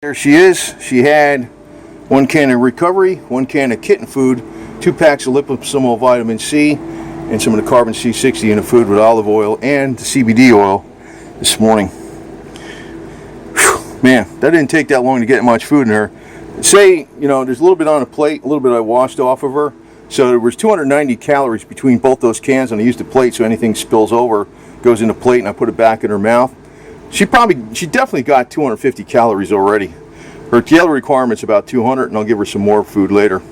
There she is. She had 1 can of recovery, 1 can of kitten food, 2 packs of liposomal vitamin C, and some of the carbon C60 in the food with olive oil and the CBD oil this morning. Whew, man, that didn't take that long to get much food in her. Say, you know, there's a little bit on the plate, a little bit I washed off of her. So there was 290 calories between both those cans, and I used the plate so anything spills over goes in the plate and I put it back in her mouth. She definitely got 250 calories already. Her daily requirement's about 200, and I'll give her some more food later.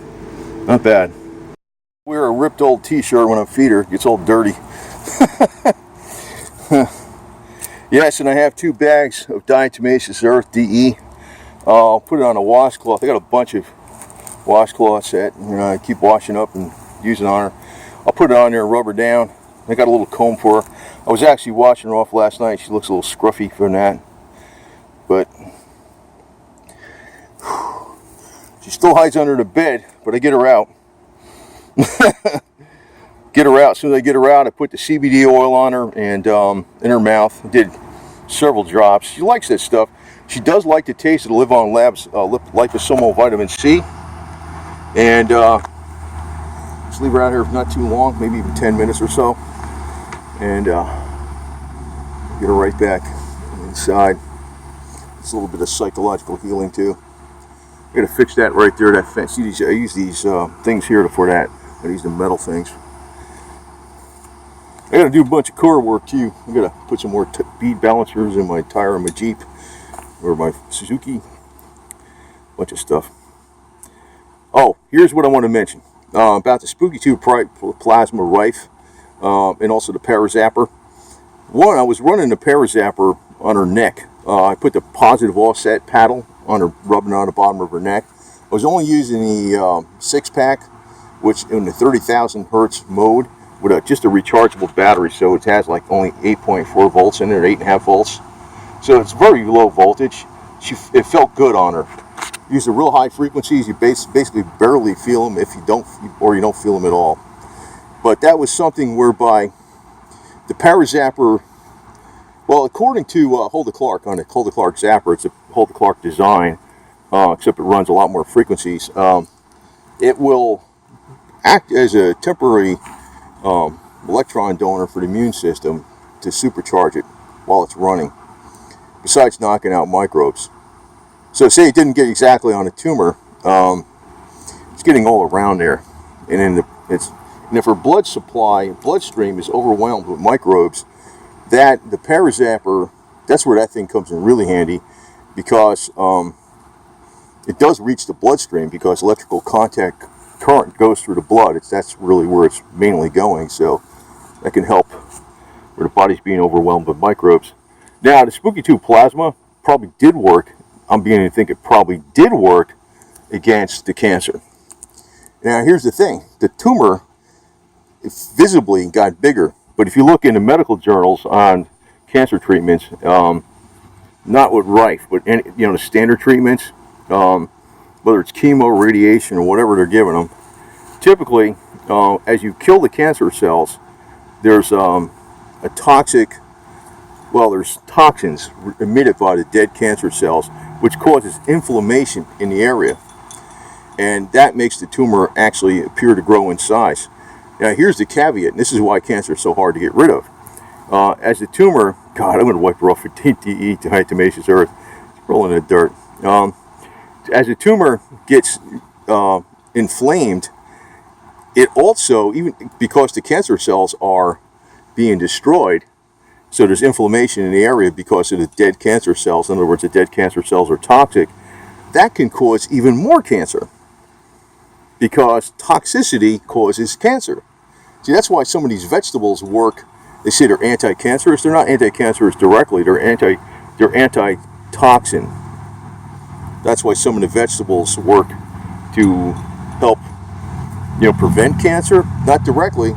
Not bad. Wear a ripped old t-shirt when I feed her. It gets all dirty. Yes, and I have 2 bags of diatomaceous earth, DE. I'll put it on a washcloth. I got a bunch of washcloths that I keep washing up and using on her. I'll put it on there and rub her down. I got a little comb for her. I was actually washing her off last night. She looks a little scruffy from that. But she still hides under the bed, but I get her out. Get her out. As soon as I get her out, I put the CBD oil on her and in her mouth. I did several drops. She likes that stuff. She does like the taste of the Live On Labs liposomal vitamin C. And just leave her out here for not too long, maybe even 10 minutes or so. And get her right back inside. It's a little bit of psychological healing too. I gotta fix that right there. That fence. See these? I use these things here for that. I use the metal things. I gotta do a bunch of core work too. I gotta put some more bead balancers in my tire on my Jeep or my Suzuki. Bunch of stuff. Oh, here's what I want to mention about the Spooky2 Plasma Rife and also the ParaZapper. One, I was running the ParaZapper on her neck. I put the positive offset paddle on her, rubbing on the bottom of her neck. I was only using the 6-pack, which in the 30,000 hertz mode with just a rechargeable battery, so it has like only 8.4 volts in it, or 8.5 volts. So it's very low voltage. It felt good on her. Use the real high frequencies, you basically barely feel them if you don't, or you don't feel them at all. But that was something whereby the ParaZapper, well, according to Hulda Clark on the Hulda Clark Zapper, it's a Hulda Clark design, except it runs a lot more frequencies. It will act as a temporary electron donor for the immune system to supercharge it while it's running, besides knocking out microbes. So say it didn't get exactly on a tumor, it's getting all around there. And if her bloodstream is overwhelmed with microbes, the ParaZapper, that's where that thing comes in really handy, because it does reach the bloodstream because electrical contact current goes through the blood. That's really where it's mainly going, so that can help where the body's being overwhelmed with microbes. Now, the Spooky2 Plasma probably did work. I'm beginning to think it probably did work against the cancer. Now, here's the thing. The tumor visibly got bigger, but if you look in the medical journals on cancer treatments, not with Rife, but the standard treatments, whether it's chemo, radiation, or whatever they're giving them, typically, as you kill the cancer cells, there's there's toxins emitted by the dead cancer cells, which causes inflammation in the area, and that makes the tumor actually appear to grow in size. Now, here's the caveat, and this is why cancer is so hard to get rid of. As the tumor, God, I'm going to wipe her off with DE, diatomaceous earth, rolling in the dirt. As the tumor gets inflamed, it also, even because the cancer cells are being destroyed, so there's inflammation in the area because of the dead cancer cells. In other words, the dead cancer cells are toxic. That can cause even more cancer, because toxicity causes cancer. See, that's why some of these vegetables work. They say they're anti-cancerous. They're not anti-cancerous directly. They're anti-toxin. That's why some of the vegetables work to help, prevent cancer, not directly,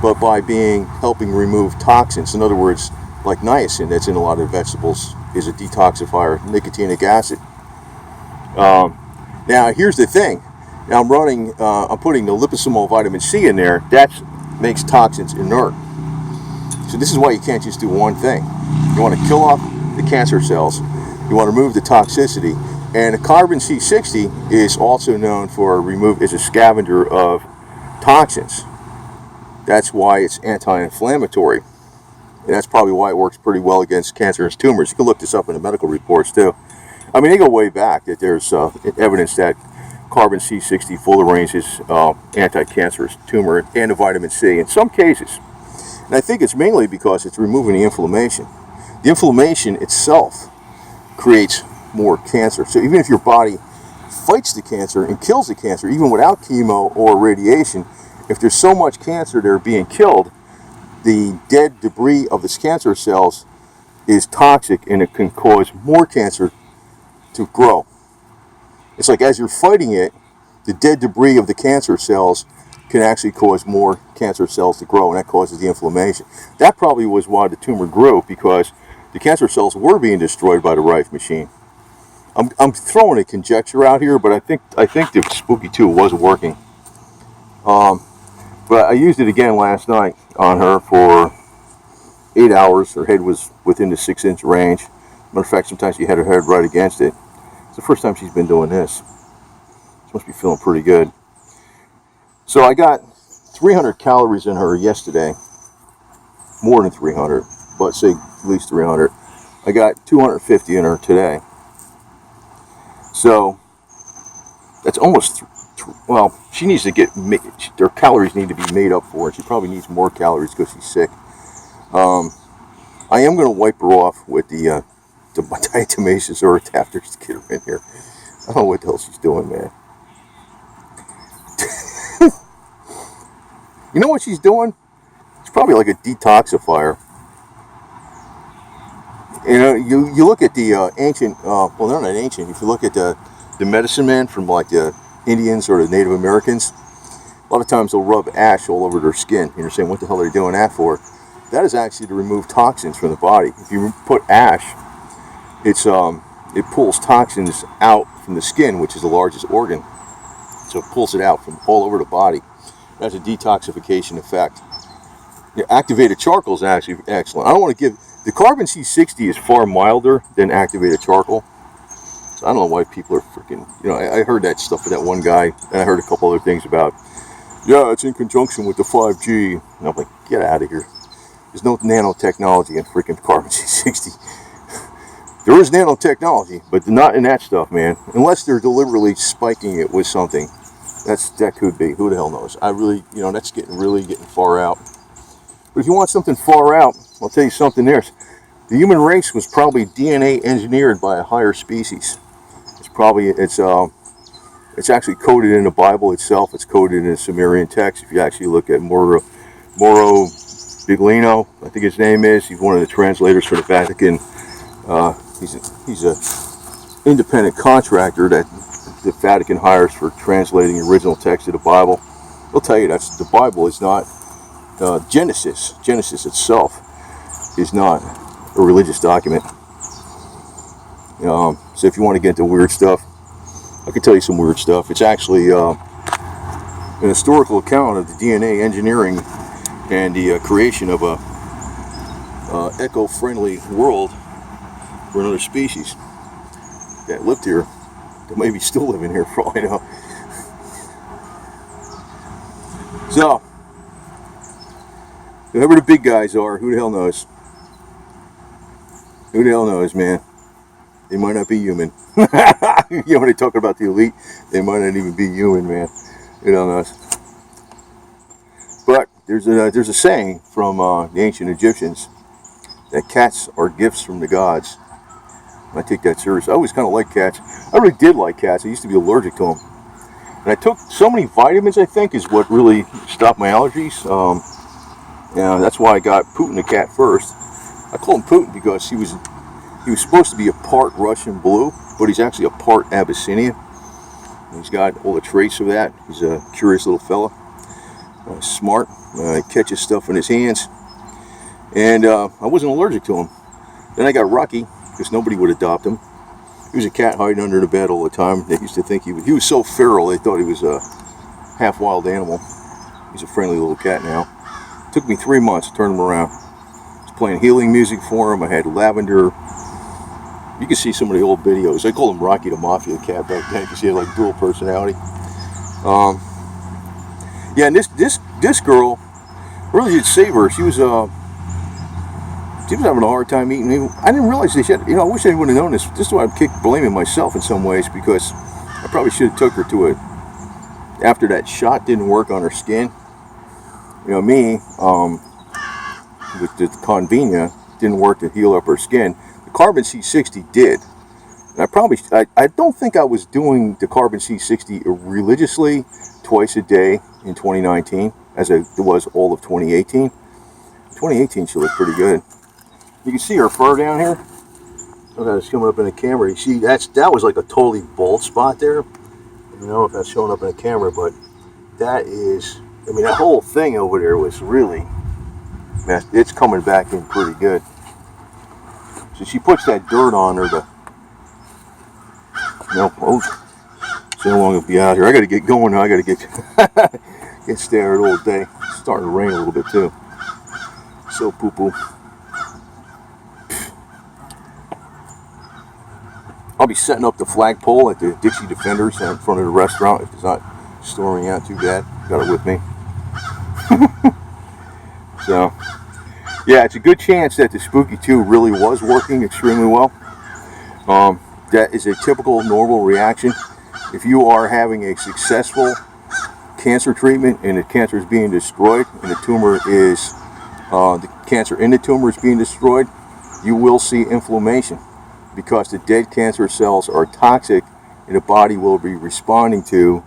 but by helping remove toxins. In other words, like niacin, that's in a lot of vegetables, is a detoxifier, nicotinic acid. Now, here's the thing. Now I'm putting the liposomal vitamin C in there. That makes toxins inert. So this is why you can't just do one thing. You want to kill off the cancer cells. You want to remove the toxicity. And the carbon C60 is also known for as a scavenger of toxins. That's why it's anti-inflammatory. And that's probably why it works pretty well against cancerous tumors. You can look this up in the medical reports too. I mean, they go way back that there's evidence that carbon C60 fullerenes anti-cancerous tumor and the vitamin C in some cases. And I think it's mainly because it's removing the inflammation. The inflammation itself creates more cancer. So even if your body fights the cancer and kills the cancer, even without chemo or radiation, if there's so much cancer there being killed, the dead debris of this cancer cells is toxic and it can cause more cancer to grow. It's like as you're fighting it, the dead debris of the cancer cells can actually cause more cancer cells to grow, and that causes the inflammation. That probably was why the tumor grew, because the cancer cells were being destroyed by the Rife machine. I'm throwing a conjecture out here, but I think the Spooky2 was working. But I used it again last night on her for 8 hours. Her head was within the 6-inch range. Matter of fact, sometimes she had her head right against it. It's the first time she's been doing this. She must be feeling pretty good. So I got 300 calories in her yesterday. More than 300, but say at least 300. I got 250 in her today. So that's almost, well, she needs to get, her calories need to be made up for it. She probably needs more calories because she's sick. I am going to wipe her off with the diatomaceous earth after to get her in here. I don't know what the hell she's doing, man. You know what she's doing? It's probably like a detoxifier. You know, you look at the ancient, well, they're not ancient. If you look at the medicine men from like the Indians or the Native Americans, a lot of times they'll rub ash all over their skin. And you're saying, what the hell are they doing that for? That is actually to remove toxins from the body. If you put ash, it pulls toxins out from the skin, which is the largest organ. So it pulls it out from all over the body. It has a detoxification effect. Yeah, activated charcoal is actually excellent. I don't want to give, the carbon C60 is far milder than activated charcoal. So I don't know why people are freaking, you know, I heard that stuff with that one guy, and I heard a couple other things about, yeah, it's in conjunction with the 5G. And I'm like, get out of here. There's no nanotechnology in freaking carbon C60. There is nanotechnology, but not in that stuff, man. Unless they're deliberately spiking it with something. That could be. Who the hell knows? I really, you know, that's really getting far out. But if you want something far out, I'll tell you something there. The human race was probably DNA engineered by a higher species. It's actually coded in the Bible itself. It's coded in the Sumerian text. If you actually look at Moro Biglino, I think his name is. He's one of the translators for the Vatican. He's a independent contractor that the Vatican hires for translating the original text of the Bible. They'll tell you the Bible is not Genesis. Genesis itself is not a religious document. So if you want to get into weird stuff, I can tell you some weird stuff. It's actually an historical account of the DNA engineering and the creation of a eco-friendly world for another species that lived here, that may be still living here for all I know. So, whoever the big guys are, who the hell knows? Who the hell knows, man? They might not be human. You know, when they talk about the elite, they might not even be human, man. Who the hell knows? But there's a saying from the ancient Egyptians that cats are gifts from the gods. I take that seriously. I always kind of liked cats. I really did like cats. I used to be allergic to them. And I took so many vitamins, I think, is what really stopped my allergies. Yeah, that's why I got Putin the cat first. I call him Putin because he was supposed to be a part Russian blue, but he's actually a part Abyssinian. And he's got all the traits of that. He's a curious little fella. Smart. Catches stuff in his hands. And I wasn't allergic to him. Then I got Rocky, because nobody would adopt him. He was a cat hiding under the bed all the time. They used to think he was so feral, they thought he was a half-wild animal. He's a friendly little cat now. It took me 3 months to turn him around. I was playing healing music for him. I had lavender You can see some of the old videos. I call him Rocky the Mafia Cat back then because he had like dual personality. Yeah, and this girl really did save her. She was having a hard time eating. I didn't realize they should. You know, I wish I would have known this. This is why I'm blaming myself in some ways, because I probably should have took her to it after that shot didn't work on her skin. You know, me with the Convenia didn't work to heal up her skin. The Carbon C60 did. And I don't think I was doing the Carbon C60 religiously twice a day in 2019 as I was all of 2018. 2018 she looked pretty good. You can see her fur down here. Look how it's coming up in the camera. You see that was like a totally bald spot there. I don't know if that's showing up in the camera, but that is, I mean, that whole thing over there was really messed. It's coming back in pretty good. So she puts that dirt on her to, you know, oh, so long to be out here. I got to get going now. I got to get stared all day. It's starting to rain a little bit too. So poo-poo. I'll be setting up the flagpole at the Dixie Defenders in front of the restaurant if it's not storming out too bad. Got it with me. So, yeah, it's a good chance that the Spooky2 really was working extremely well. That is a typical normal reaction. If you are having a successful cancer treatment and the cancer is being destroyed and the tumor is, the cancer in the tumor is being destroyed, you will see inflammation, because the dead cancer cells are toxic and the body will be responding to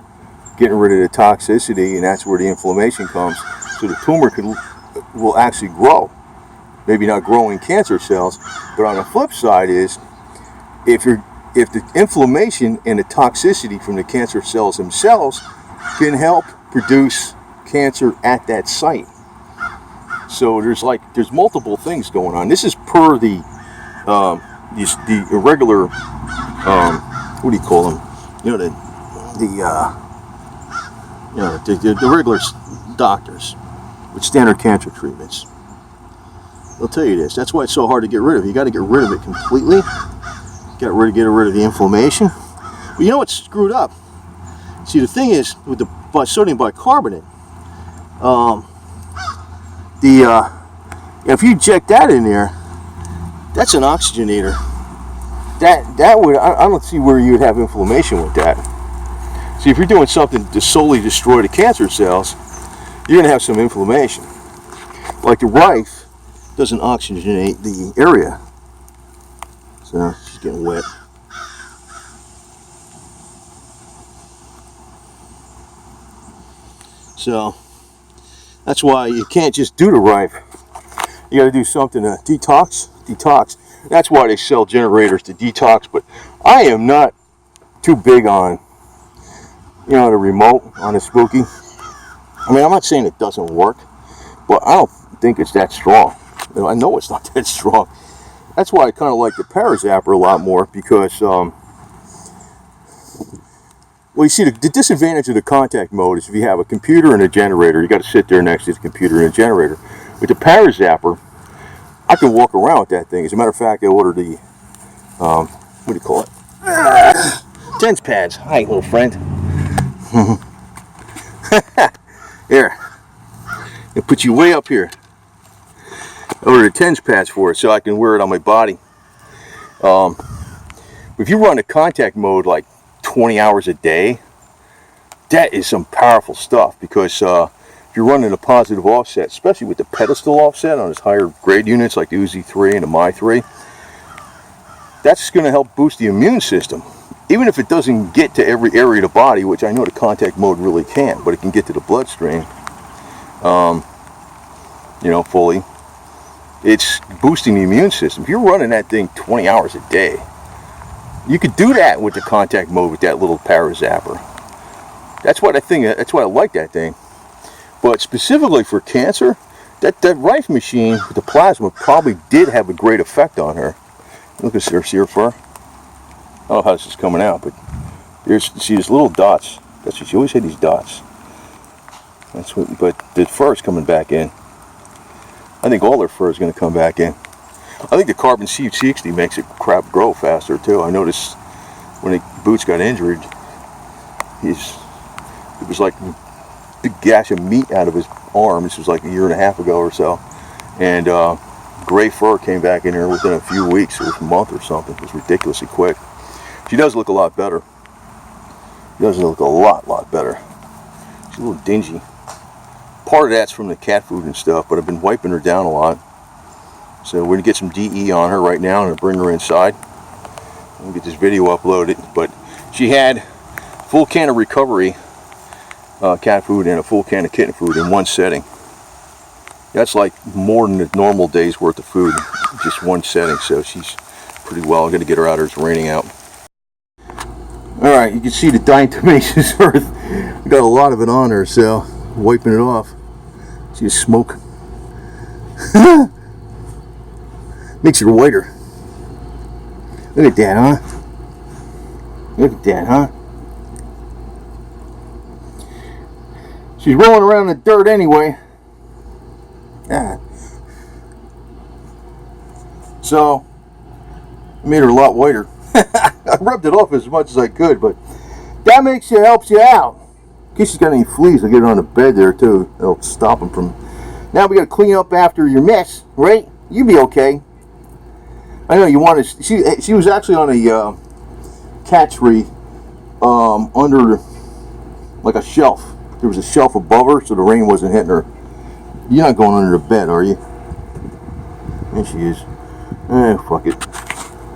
getting rid of the toxicity, and that's where the inflammation comes. So the tumor will actually grow. Maybe not growing cancer cells, but on the flip side is if the inflammation and the toxicity from the cancer cells themselves can help produce cancer at that site. So there's multiple things going on. This is per the irregular, what do you call them? You know, the regular doctors with standard cancer treatments. They'll tell you this. That's why it's so hard to get rid of. You got to get rid of it completely. Get rid of the inflammation. But you know what's screwed up? See, the thing is with the sodium bicarbonate, if you inject that in there, that's an oxygenator. That would, I don't see where you would have inflammation with that. See, if you're doing something to solely destroy the cancer cells, you're going to have some inflammation. Like the Rife doesn't oxygenate the area. So she's getting wet. So that's why you can't just do the Rife. You got to do something to detox. That's why they sell generators to detox. But I am not too big on, you know, the remote on a Spooky. I mean, I'm not saying it doesn't work, but I don't think it's that strong. You know, I know it's not that strong. That's why I kind of like the ParaZapper a lot more, because, well, you see, the disadvantage of the contact mode is if you have a computer and a generator, you got to sit there next to the computer and a generator. With the ParaZapper, I can walk around with that thing. As a matter of fact, I ordered the, what do you call it? TENS pads. Hi, little friend. Here. I'll put you way up here. I ordered the TENS pads for it so I can wear it on my body. If you run a contact mode like 20 hours a day, that is some powerful stuff, because if you're running a positive offset, especially with the pedestal offset on its higher grade units like the Uzi 3 and the My 3, that's going to help boost the immune system. Even if it doesn't get to every area of the body, which I know the contact mode really can't, but it can get to the bloodstream, you know, fully. It's boosting the immune system. If you're running that thing 20 hours a day, you could do that with the contact mode with that little ParaZapper. That's what I think. That's why I like that thing. But specifically for cancer, that Rife machine with the plasma probably did have a great effect on her. Look at her, see her fur? I don't know how this is coming out, but see these little dots. That's what she always had, these dots. That's what. But the fur is coming back in. I think all their fur is going to come back in. I think the carbon C60 makes it crap grow faster too. I noticed when Boots got injured, it was like a big gash of meat out of his arm. This was like a year and a half ago or so, and gray fur came back in there within a few weeks or a month or something. It was ridiculously quick. She does look a lot better. She does look a lot better. She's a little dingy. Part of that's from the cat food and stuff, but I've been wiping her down a lot. So we're going to get some DE on her right now and bring her inside. We'll get this video uploaded. But she had a full can of recovery cat food and a full can of kitten food in one setting. That's like more than a normal day's worth of food, just one setting. So she's pretty well. I'm going to get her out. It's raining out. Alright, you can see the diatomaceous earth. We got a lot of it on her, so wiping it off. See the smoke. Makes her whiter. Look at that, huh? Look at that, huh? She's rolling around in the dirt anyway. Ah. So, I made her a lot whiter. I rubbed it off as much as I could, but that helps you out. In case she's got any fleas, I'll get it on the bed there too. It'll stop them from. Now we got to clean up after your mess, right? You be okay. I know you want to. She was actually on a cat tree under like a shelf. There was a shelf above her, so the rain wasn't hitting her. You're not going under the bed, are you? There she is. Fuck it.